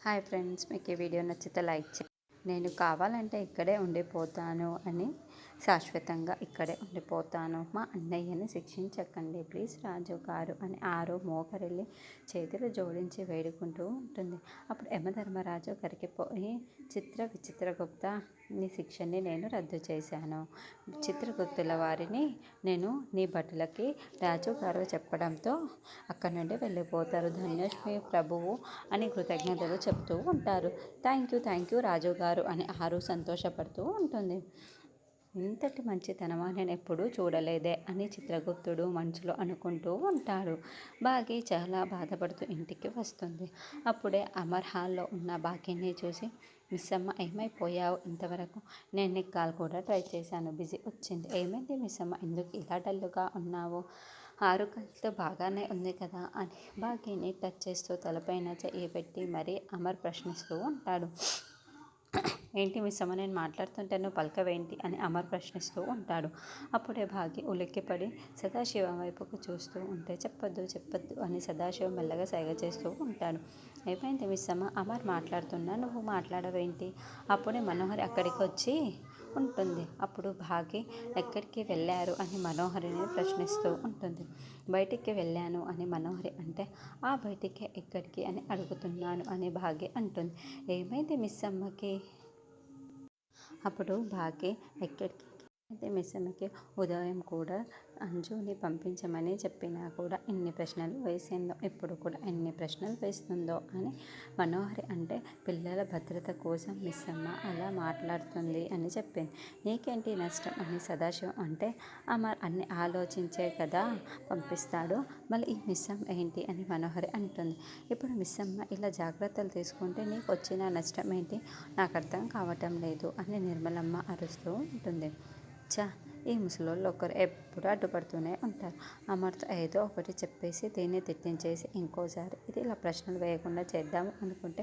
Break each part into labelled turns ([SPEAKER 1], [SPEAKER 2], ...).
[SPEAKER 1] Hi friends, మీకు ఈ video నచ్చితే లైక్ చేయండి. నేను కావాలంటే ఇక్కడే ఉండిపోతాను అని శాశ్వతంగా ఇక్కడే ఉండిపోతాను. మా అన్నయ్యని శిక్షించకండి ప్లీజ్ రాజు గారు అని ఆరు మోకరిల్లి చేతులు జోడించి వేడుకుంటూ ఉంటుంది. అప్పుడు యమధర్మరాజు కరిగిపోయి, విచిత్రగుప్త నీ శిక్షని నేను రద్దు చేశాను. చిత్రగుప్తుల వారిని నేను నీ భటులకి రాజుగారు చెప్పడంతో అక్కడి నుండి వెళ్ళిపోతారు. ధన్యోస్మి ప్రభువు అని కృతజ్ఞతలు చెప్తూ ఉంటారు. థ్యాంక్ యూ రాజుగారు అని ఆరు సంతోషపడుతూ ఉంటుంది. ఇంతటి మంచితనమా నేను ఎప్పుడూ చూడలేదే అని చిత్రగుప్తుడు మనసులో అనుకుంటూ ఉంటాడు. బాగి చాలా బాధపడుతూ ఇంటికి వస్తుంది. అప్పుడే అమర్ హాల్లో ఉన్న బాగిని చూసి, మిస్సమ్మ ఏమైపోయావు ఇంతవరకు? నేను నీకు కాల్ కూడా ట్రై చేశాను, బిజీ వచ్చింది. ఏమైంది మిస్సమ్మ, ఎందుకు ఇలా డల్లుగా ఉన్నావు? ఆరు కళ్ళతో బాగానే ఉంది కదా అని బాగిని టచ్ చేస్తూ తలపైన చెయ్యి పెట్టి మరీ అమర్ ప్రశ్నిస్తూ ఉంటాడు. ఏంటి మిస్సమ్మ, నేను మాట్లాడుతుంటే నువ్వు పలకవేంటి అని అమర్ ప్రశ్నిస్తూ ఉంటాడు. అప్పుడే భాగి ఉలిక్కిపడి సదాశివం వైపుకు చూస్తూ ఉంటే చెప్పొద్దు అని సదాశివం మెల్లగా సైగ చేస్తూ ఉంటాడు. ఏమైంది మిస్సమ్మ, అమర్ మాట్లాడుతున్నా నువ్వు మాట్లాడవేంటి? అప్పుడే మనోహరి అక్కడికి వచ్చి ఉంటుంది. అప్పుడు భాగి ఎక్కడికి వెళ్ళారు అని మనోహరిని ప్రశ్నిస్తూ ఉంటుంది. బయటికి వెళ్ళాను అని మనోహరి అంటే, ఆ బయటికి ఎక్కడికి అని అడుగుతున్నాను అని భాగి అంటుంది. ఏమైంది మిస్సమ్మకి? అప్పుడు భాగ్య ఎక్కడికి అయితే మిస్సమ్మకి ఉదయం కూడా అంజుని పంపించమని చెప్పినా కూడా ఎన్ని ప్రశ్నలు వేసిందో, ఇప్పుడు కూడా ఎన్ని ప్రశ్నలు వేస్తుందో అని మనోహరి అంటే, పిల్లల భద్రత కోసం మిస్సమ్మ అలా మాట్లాడుతుంది అని చెప్పింది. నీకేంటి నష్టం అని సదాశివం అంటే, అమర్ అన్ని ఆలోచించే కదా పంపిస్తాడు, మళ్ళీ ఈ మిస్సమ్మ ఏంటి అని మనోహరి అంటుంది. ఇప్పుడు మిస్సమ్మ ఇలా జాగ్రత్తలు తీసుకుంటే నీకు వచ్చిన నష్టం ఏంటి? నాకు అర్థం కావటం లేదు అని నిర్మలమ్మ అరుస్తూ ఉంటుంది. ఈ ముసలోళ్ళు ఒకరు ఎప్పుడు అడ్డుపడుతూనే ఉంటారు. అమర్తో ఏదో ఒకటి చెప్పేసి దీన్ని తిట్టించేసి ఇంకోసారి ఇది ఇలా ప్రశ్నలు వేయకుండా చేద్దాము అనుకుంటే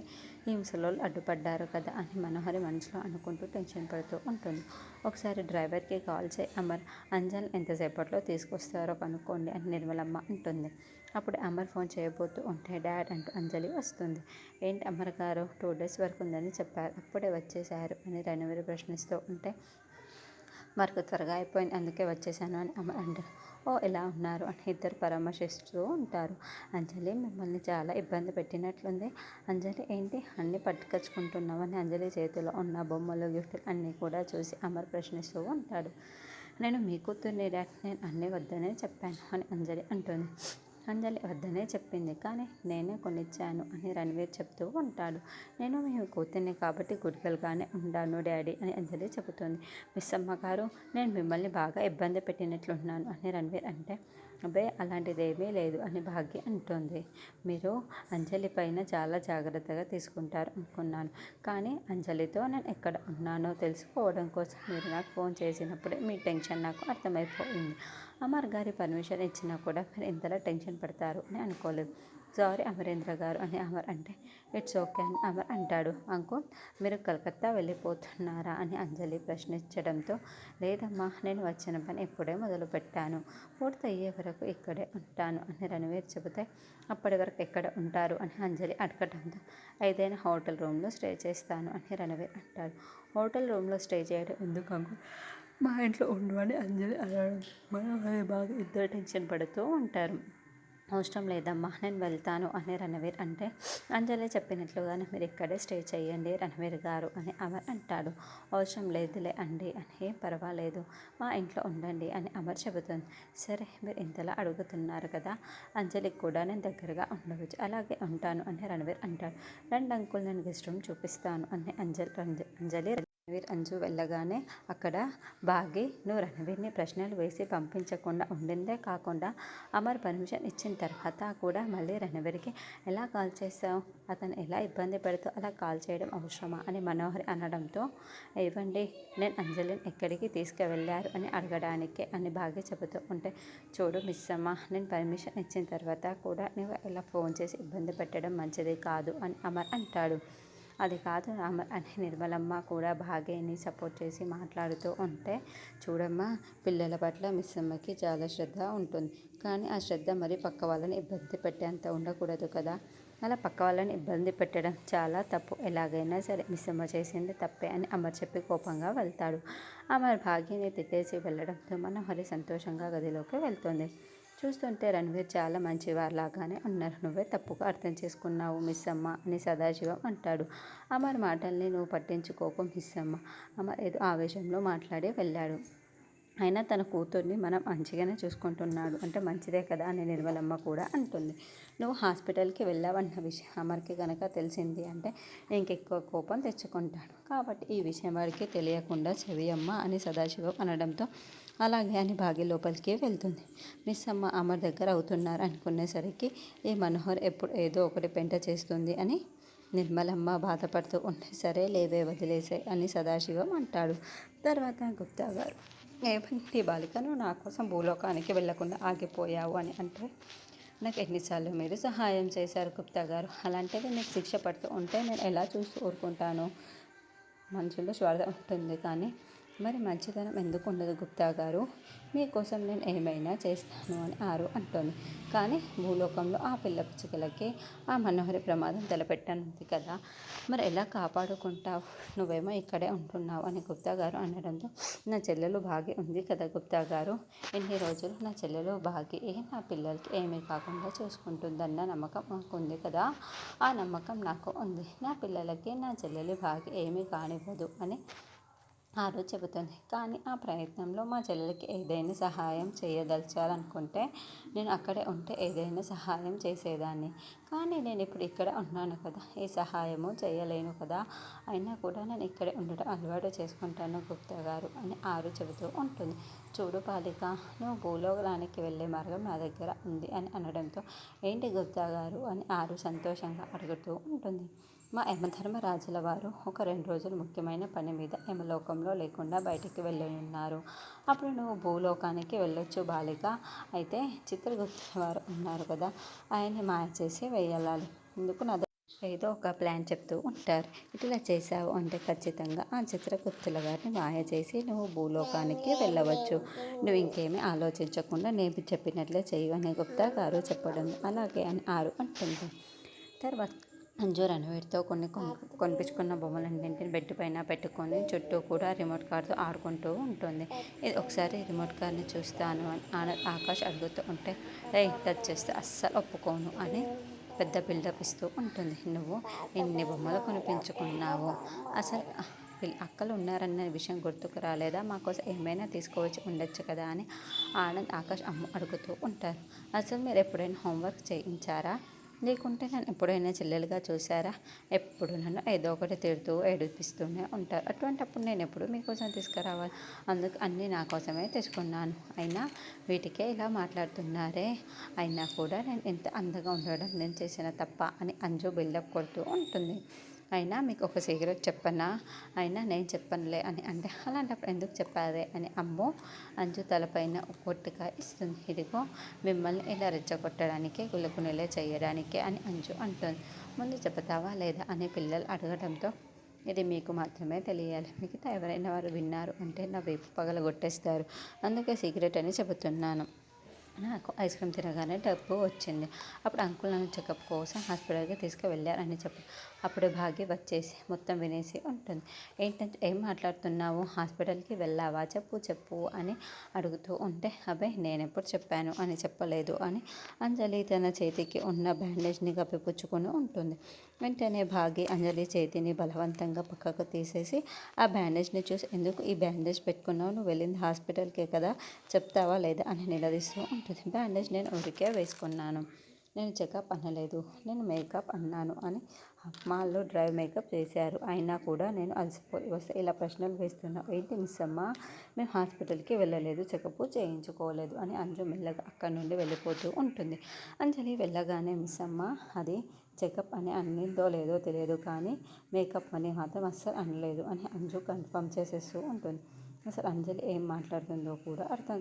[SPEAKER 1] ఈ ముసలోళ్ళు అడ్డుపడ్డారు కదా అని మనోహరి మనసులో అనుకుంటూ టెన్షన్ పడుతూ ఉంటుంది. ఒకసారి డ్రైవర్కి కాల్ చేయి అమర్, అంజల్ ఎంతసేపట్లో తీసుకొస్తారో కనుక్కోండి అని నిర్మలమ్మ అంటుంది. అప్పుడు అమర్ ఫోన్ చేయబోతూ ఉంటే డాడ్ అంటూ అంజలి వస్తుంది. ఏంటి అమర్ గారు 2 days వరకు ఉందని చెప్పారు, అప్పుడే వచ్చేసారు అని రణవీర్ ప్రశ్నిస్తూ ఉంటే, వర్క్ త్వరగా అయిపోయింది అందుకే వచ్చేసాను అని అమర్ అంటారు. ఓ ఎలా ఉన్నారు అని ఇద్దరు పరామర్శిస్తూ ఉంటారు. అంజలి మిమ్మల్ని చాలా ఇబ్బంది పెట్టినట్లుంది. అంజలి ఏంటి అన్నీ పట్టుకొచ్చుకుంటున్నామని అంజలి చేతిలో ఉన్న బొమ్మలు గిఫ్ట్లు అన్నీ కూడా చూసి అమర్ ప్రశ్నిస్తూ ఉంటాడు. నేను మీ కూతుర్ని డాడ్, నేను అన్నీ వద్దనే చెప్పాను అని అంజలి అంటుంది. అంజలి వద్దనే చెప్పింది, కానీ నేనే కొనిచ్చాను అని రణవీర్ చెప్తూ ఉంటాడు. నేను మీ కూతుర్ని కాబట్టి గుడ్గల్గానే ఉండాను డాడీ అని అంజలి చెబుతుంది. మిస్సమ్మ గారు, నేను మిమ్మల్ని బాగా ఇబ్బంది పెట్టినట్లున్నాను అని రణవీర్ అంటే, అబ్బే అలాంటిదేమీ లేదు అని భాగ్య అంటుంది. మీరు అంజలి పైన చాలా జాగ్రత్తగా తీసుకుంటారు అనుకున్నాను, కానీ అంజలితో నేను ఎక్కడ ఉన్నానో తెలుసుకోవడం కోసం మీరు నాకు ఫోన్ చేసినప్పుడే మీ టెన్షన్ నాకు అర్థమైపోయింది. అమర్ గారి పర్మిషన్ ఇచ్చినా కూడా మీరు ఇంతలా టెన్షన్ పడతారు అని అనుకోలేదు. సారీ అమరేంద్ర గారు అని అమర్ అంటే, ఇట్స్ ఓకే అని అమర్ అంటాడు. అంకుల్, మీరు కలకత్తా వెళ్ళిపోతున్నారా అని అంజలి ప్రశ్నించడంతో, లేదమ్మా, నేను వచ్చిన పని ఇప్పుడే మొదలుపెట్టాను, పూర్తయ్యే వరకు ఇక్కడే ఉంటాను అని రణవీర్ చెబితే, అప్పటి వరకు ఎక్కడ ఉంటారు అని అంజలి అడగడంతో, ఏదైనా హోటల్ రూమ్లో స్టే చేస్తాను అని రణవీర్ అంటాడు. హోటల్ రూమ్లో స్టే చేయడం ఎందుకు అంకుల్, మా ఇంట్లో ఉండు అని అంజలి అనడం మనోహరి బాగా ఇద్దరు టెన్షన్ పడుతూ ఉంటారు. అవసరం లేదమ్మా, నేను వెళ్తాను అని రణవీర్ అంటే, అంజలి చెప్పినట్లుగానే మీరు ఇక్కడే స్టే చేయండి రణవీర్ గారు అని అమర్ అంటాడు. అవసరం లేదులే అండి అని, పర్వాలేదు మా ఇంట్లో ఉండండి అని అమర్ చెబుతుంది. సరే మీరు ఇంతలా అడుగుతున్నారు కదా, అంజలికి కూడా నేను దగ్గరగా ఉండవచ్చు, అలాగే ఉంటాను అని రణవీర్ అంటాడు. రండి అంకుల్, నేను గెస్ట్ రూమ్ చూపిస్తాను అని అంజలి రణవీర్ అంజు వెళ్ళగానే అక్కడ బాగి నువ్వు రణవీర్ని ప్రశ్నలు వేసి పంపించకుండా ఉండిందే కాకుండా అమర్ పర్మిషన్ ఇచ్చిన తర్వాత కూడా మళ్ళీ రణవీర్కి ఎలా కాల్ చేసావు, అతను ఎలా ఇబ్బంది పెడుతూ అలా కాల్ చేయడం అవసరమా అని మనోహరి అనడంతో, ఇవ్వండి నేను అంజలిని ఎక్కడికి తీసుకువెళ్ళారు అని అడగడానికే అని బాగి చెబుతూ ఉంటే, చూడు మిస్సమ్మ, నేను పర్మిషన్ ఇచ్చిన తర్వాత కూడా నువ్వు ఇలా ఫోన్ చేసి ఇబ్బంది పెట్టడం మంచిది కాదు అని అమర్ అంటాడు. అది కాదు అమర్ అని నిర్మలమ్మ కూడా భాగ్యని సపోర్ట్ చేసి మాట్లాడుతూ ఉంటే, చూడమ్మా, పిల్లల పట్ల మిస్సమ్మకి చాలా శ్రద్ధ ఉంటుంది, కానీ ఆ శ్రద్ధ మరి పక్క వాళ్ళని ఇబ్బంది పెట్టేంత ఉండకూడదు కదా. అలా పక్క వాళ్ళని ఇబ్బంది పెట్టడం చాలా తప్పు. ఎలాగైనా సరే మిస్సమ్మ చేసింది తప్పే అని అమర్ చెప్పి కోపంగా వెళ్తాడు. అమర్ భాగ్యని తిట్టేసి వెళ్ళడంతో మనోహరి సంతోషంగా గదిలోకి వెళ్తుంది. చూస్తుంటే రణ్వీర్ చాలా మంచివారిలాగానే ఉన్నారు. నువ్వే తప్పుగా అర్థం చేసుకున్నావు మిస్సమ్మ అని సదాశివం అంటాడు. అమర్ మాటల్ని నువ్వు పట్టించుకోకు మిస్సమ్మ. అమర్ ఏదో ఆవేశంలో మాట్లాడి వెళ్ళాడు. అయినా తన కూతుర్ని మనం మంచిగానే చూసుకుంటున్నాడు అంటే మంచిదే కదా అని నిర్మలమ్మ కూడా అంటుంది. నువ్వు హాస్పిటల్కి వెళ్ళావన్న విషయం అమర్కి కనుక తెలిసింది అంటే ఇంకెక్కువ కోపం తెచ్చుకుంటాడు. కాబట్టి ఈ విషయం వాడికి తెలియకుండా చెవియమ్మ అని సదాశివం అనడంతో అలాగే అని భాగ్య లోపలికి వెళ్తుంది. మిస్ అమ్మ అమర్ దగ్గర అవుతున్నారు అనుకునేసరికి ఈ మనోహర్ ఎప్పుడు ఏదో ఒకటి పెంట చేస్తుంది అని నిర్మలమ్మ బాధపడుతూ ఉంటే సరే లేవే వదిలేసే అని సదాశివం అంటాడు. తర్వాత గుప్తా గారు ఏమంటే బాలికను నా కోసం భూలోకానికి వెళ్లకుండా ఆగిపోయావు అని అంటే నాకు ఎన్నిసార్లు మీరు సహాయం చేశారు గుప్తా గారు. అలాంటిది మీకు శిక్ష పడుతూ ఉంటే నేను ఎలా చూస్తూ ఊరుకుంటాను. మనుషుల్లో స్వార్థం ఉంటుంది కానీ మరి మంచితనం ఎందుకు ఉండదు గుప్తా గారు. మీకోసం నేను ఏమైనా చేస్తాను అని ఆరు అంటోంది. కానీ భూలోకంలో ఆ పిల్ల పిచ్చుకలకి ఆ మనోహరి ప్రమాదం తలపెట్టనుంది కదా, మరి ఎలా కాపాడుకుంటావు. నువ్వేమో ఇక్కడే ఉంటున్నావు అని గుప్తా గారు అనడంతో నా చెల్లెలు భాగ్య ఉంది కదా గుప్తా గారు. ఎన్ని రోజులు నా చెల్లెలు భాగ్య నా పిల్లలకి ఏమీ కాకుండా చూసుకుంటుందన్న నమ్మకం నాకు ఉంది కదా. ఆ నమ్మకం నాకు ఉంది. నా పిల్లలకి నా చెల్లెలు భాగ్య ఏమీ కానివ్వదు అని ఆరు చెబుతుంది. కానీ ఆ ప్రయత్నంలో మా చెల్లెలకి ఏదైనా సహాయం చేయదలచాలనుకుంటే నేను అక్కడే ఉంటే ఏదైనా సహాయం చేసేదాన్ని. కానీ నేను ఇప్పుడు ఇక్కడ ఉన్నాను కదా, ఏ సహాయము చేయలేను కదా. అయినా కూడా నేను ఇక్కడే ఉండటం అలవాటు చేసుకుంటాను గుప్తా గారు అని ఆరు చెబుతూ ఉంటుంది. చూడు బాలిక, నువ్వు భూలోకానికి వెళ్ళే మార్గం నా దగ్గర ఉంది అని అనడంతో ఏంటి గుప్తా గారు అని ఆరు సంతోషంగా అడుగుతూ ఉంటుంది. మా యమధర్మరాజుల వారు ఒక 2 రోజులు ముఖ్యమైన పని మీద యమలోకంలో లేకుండా బయటికి వెళ్ళనున్నారు. అప్పుడు నువ్వు భూలోకానికి వెళ్ళొచ్చు బాలిక. అయితే చిత్రగుప్తుల వారు ఉన్నారు కదా, ఆయన్ని మాయ చేసి వేయాలి. ఇందుకు నా ఏదో ఒక ప్లాన్ చెప్తూ ఉంటారు. ఇట్లా చేసావు అంటే ఖచ్చితంగా ఆ చిత్రగుప్తుల గారిని మాయ చేసి నువ్వు భూలోకానికి వెళ్ళవచ్చు. నువ్వు ఇంకేమీ ఆలోచించకుండా నేను చెప్పినట్లే చెయ్యి అని గుప్తా గారు చెప్పడం అలాగే అని ఆరు అంటుంది. తర్వాత అంజు రణవీర్తో కొనిపించుకున్న బొమ్మలన్నింటిని బెడ్ పైన పెట్టుకొని చుట్టూ కూడా రిమోట్ కార్తో ఆడుకుంటూ ఉంటుంది. ఇది ఒకసారి రిమోట్ కార్ని చూస్తాను అని ఆకాష్ అడుగుతూ ఉంటే టచ్ చేస్తే అస్సలు ఒప్పుకోను అని పెద్ద బిల్డప్ ఇస్తూ ఉంటుంది. నువ్వు ఎన్ని బొమ్మలు కొనిపించుకున్నావు, అసలు అక్కలు ఉన్నారన్న విషయం గుర్తుకు రాలేదా, మాకోసం ఏమైనా తీసుకోవచ్చి ఉండొచ్చు కదా అని ఆనంద్ ఆకాష్ అమ్మ అడుగుతూ ఉంటారు. అసలు మీరు ఎప్పుడైనా హోంవర్క్ చేయించారా, లేకుంటే నన్ను ఎప్పుడైనా చెల్లెలుగా చూసారా. ఎప్పుడు నన్ను ఏదో ఒకటి తిడుతూ ఏడిపిస్తూనే ఉంటారు. అటువంటప్పుడు నేను ఎప్పుడు మీకోసం తీసుకురావాలి. అందుకు అన్నీ నా కోసమే తెచ్చుకున్నాను. అయినా వీటికే ఇలా మాట్లాడుతున్నారే. అయినా కూడా నేను ఎంత అందంగా ఉండడం నేను చేసిన తప్ప అని అంజు బిల్డప్ కొడుతూ ఉంటుంది. అయినా మీకు ఒక సీక్రెట్ చెప్పనా, అయినా నేను చెప్పనులే అని అంటే అలాంటప్పుడు ఎందుకు చెప్పారే అని అమ్మో అంజు తలపైన కొట్టుగా ఇస్తుంది. ఇదిగో మిమ్మల్ని ఇలా రెచ్చగొట్టడానికి గుల్లకునేలా చేయడానికే అని అంజు అంటుంది. ముందు చెబుతావా లేదా అని పిల్లలు అడగడంతో ఇది మీకు మాత్రమే తెలియాలి. మిగతా ఎవరైనా వారు విన్నారు అంటే నా వైపు పగలగొట్టేస్తారు. అందుకే సీక్రెట్ అని చెబుతున్నాను. నాకు ఐస్ క్రీమ్ తినగానే డబ్బు వచ్చింది. అప్పుడు అంకుల్ నన్ను చెకప్ కోసం హాస్పిటల్కి తీసుకువెళ్ళారని చెప్పి అప్పుడు భాగ్య వచ్చేసి మొత్తం వినేసి ఉంటుంది. ఏంటంటే ఏం మాట్లాడుతున్నావు, హాస్పిటల్కి వెళ్ళావా చెప్పు చెప్పు అని అడుగుతూ ఉంటే అబ్బాయి నేను ఎప్పుడు చెప్పాను అని చెప్పలేదు అని అంజలి తన చేతికి ఉన్న బ్యాండేజ్ని కప్పిపుచ్చుకొని ఉంటుంది. వెంటనే భాగ్య అంజలి చేతిని బలవంతంగా పక్కకు తీసేసి ఆ బ్యాండేజ్ని చూసి ఎందుకు ఈ బ్యాండేజ్ పెట్టుకున్నావు, నువ్వు వెళ్ళింది హాస్పిటల్కే కదా, చెప్తావా లేదా అని నిలదీస్తూ ఉంటుంది. బ్యాండేజ్ నేను ఊరికే వేసుకున్నాను, నేను చెకప్ అనలేదు, నేను మేకప్ అన్నాను అని మాల్లో డ్రైవ్ మేకప్ చేశారు. అయినా కూడా నేను అలసిపోయి వస్తే ఇలా ప్రశ్నలు వేస్తున్నావు ఏంటి మిస్ అమ్మ, మేము హాస్పిటల్కి వెళ్ళలేదు, చెకప్ చేయించుకోలేదు అని అంజు మెల్లగా అక్కడి నుండి వెళ్ళిపోతూ ఉంటుంది. అంజలి వెళ్ళగానే మిస్ అమ్మ అది చెకప్ అని అనిందో లేదో తెలియదు కానీ మేకప్ అని మాత్రం అస్సలు అనలేదు అని అంజు కన్ఫర్మ్ చేసేస్తూ ఉంటుంది. అసలు అంజలి ఏం మాట్లాడుతుందో కూడా అర్థం